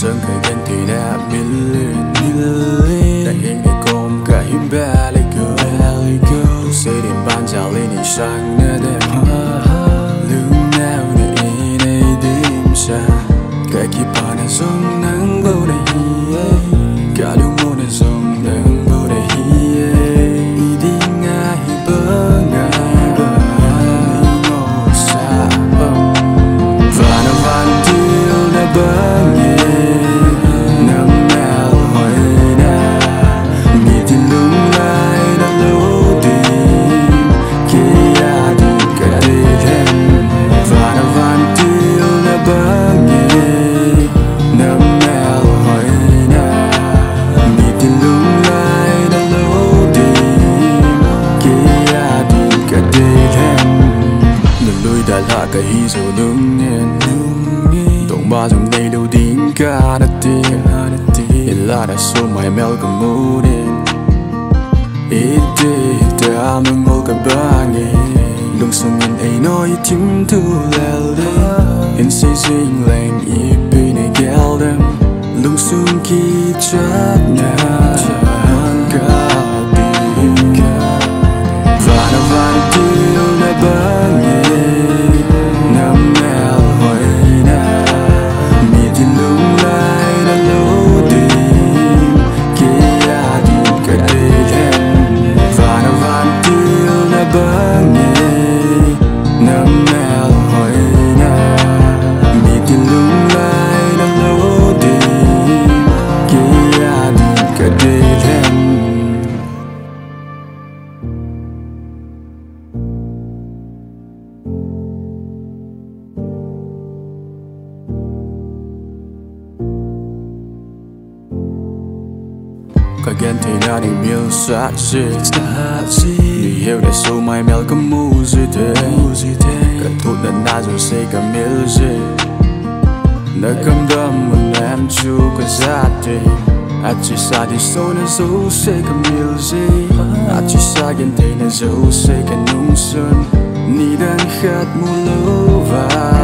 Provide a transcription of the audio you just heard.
sân khởi ghen thì đã milli đang yên để cùng cả hiếm ba lấy cơ tôi sẽ đến ban chào lên đi sang nơi đây lúc nào để này đêm xa cái kịp bà này giống nắng bao này cả lúc mùa này giống nắng bao này đi ngay bơ ngay ngồi xa và nó van tiêu đã bơ nắng nào hỏi na nghĩ thì lúc này đã lâu tìm kia đi cả đi thêm và nó van tiêu đã bơ nắng nào hỏi na nghĩ thì lúc này đã lâu tìm kia đi cả đi thêm đừng lùi đã là cái hi rồi đứng yên tổng ba trong đây đâu tiếng ca đất tiền hiện là đã số mày mèo cầm mũ đen ít đi ta mừng ngô cả ba ngày lung sung nhìn ấy nói thím thu lèo đây hiện xây dựng lên ít bị này kéo đêm lung sung khi chát nhà cả đi và nó van tiêu lại ba ngày năm nào hỏi na nghĩ thì lúc này đã lâu tìm kia đi cả đi thêm và nó van tiêu lại ba ngày năm nào hỏi na nghĩ thì lúc này đã lâu tìm kia đi cả đi thêm. Cả ghen thì đã đi miêu sát gì đi hiểu để số mai mèo có mù gì thế cả thốt đã na rồi sẽ cả miêu gì nơi cầm đâm một em chú có giá trị chỉ xa thì số nó dấu sẽ cả miêu gì chỉ xa ghen thì nó dấu sẽ cả nung xuân ni đang khát mùa lâu và